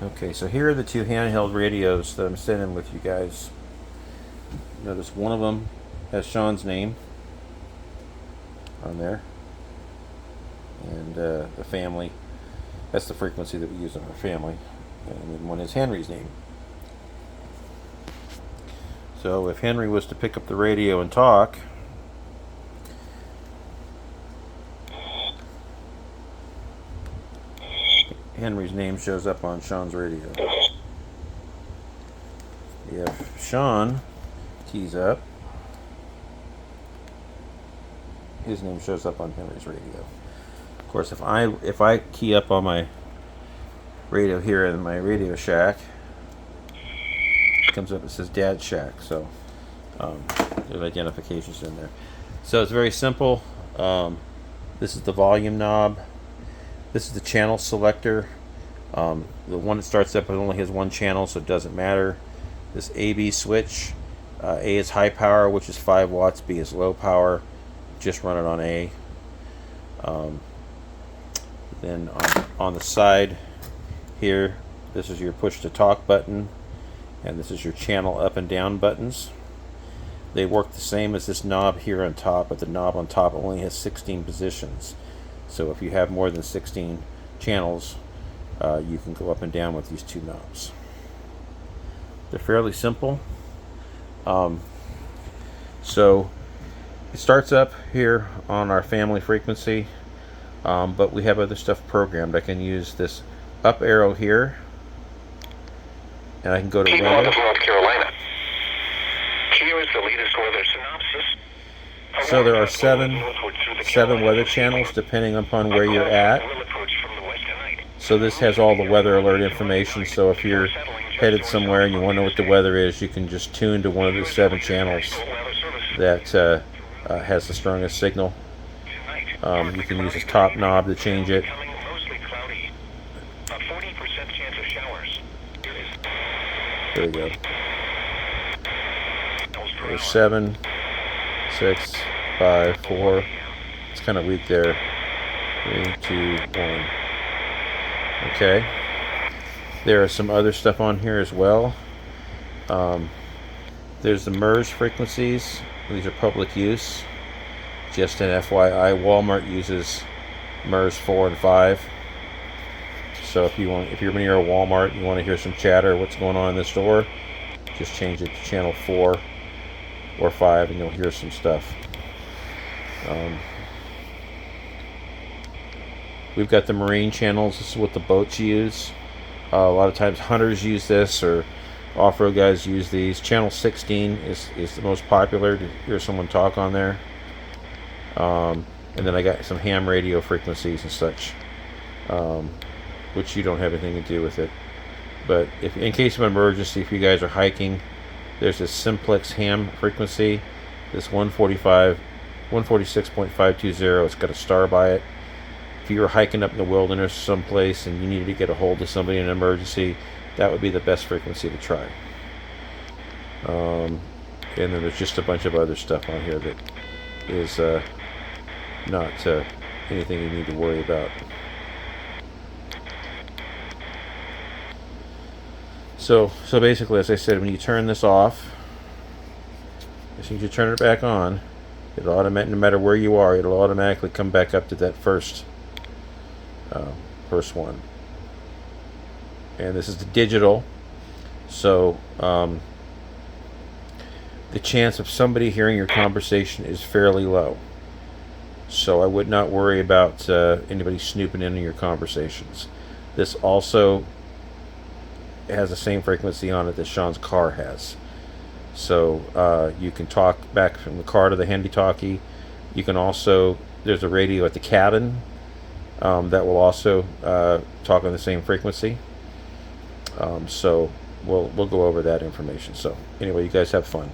Okay, so here are the two handheld radios that I'm sending with you guys. Notice one of them has Shawn's name on there, and the family, that's the frequency that we use on our family, and then one is Henry's name. So if Henry was to pick up the radio and talk, Henry's name shows up on Shawn's radio. If Shawn keys up, his name shows up on Henry's radio. Of course, if I key up on my radio here in my Radio Shack, it comes up, it says Dad Shack, so there's identifications in there. So it's very simple. This is the volume knob. This is the channel selector. The one that starts up, it only has one channel, so it doesn't matter. This AB switch, A is high power, which is 5 watts. B is low power. Just run it on A. Then on the side here, this is your push to talk button, and this is your channel up and down buttons. They work the same as this knob here on top, but the knob on top only has 16 positions. So if you have more than 16 channels, you can go up and down with these two knobs. They're fairly simple. So it starts up here on our family frequency, but we have other stuff programmed. I can use this up arrow here, and I can go to weather. North Carolina. Here is the latest weather synopsis. So there are seven weather channels depending upon where you're at. So this has all the weather alert information. So if you're headed somewhere and you want to know what the weather is, you can just tune to one of the 7 channels that has the strongest signal. You can use this top knob to change it. There we go. There's 7, 6, 5, 4. It's kind of weak there. 3, 2, 1. Okay. There are some other stuff on here as well. There's the MERS frequencies. These are public use. Just an FYI, Walmart uses MERS 4 and 5. So if you're near a Walmart, you want to hear some chatter, what's going on in the store, just change it to channel 4 or 5, and you'll hear some stuff. We've got the marine channels. This is what the boats use. A lot of times hunters use this, or off-road guys use these. Channel 16 is the most popular to hear someone talk on there. And then I got some ham radio frequencies and such, which you don't have anything to do with it. But if in case of emergency, if you guys are hiking, there's this simplex ham frequency, this 146.520. It's got a star by it. If you were hiking up in the wilderness someplace and you needed to get a hold of somebody in an emergency, that would be the best frequency to try. And then there's just a bunch of other stuff on here that is not anything you need to worry about. So basically, as I said, when you turn this off, as soon as you turn it back on, it'll automatically, no matter where you are, it'll automatically come back up to that first one. And this is the digital, so the chance of somebody hearing your conversation is fairly low. So I would not worry about anybody snooping into your conversations. This also has the same frequency on it that Shawn's car has. So you can talk back from the car to the handy-talkie. You can also, there's a radio at the cabin that will also talk on the same frequency. So we'll go over that information. So anyway, you guys have fun.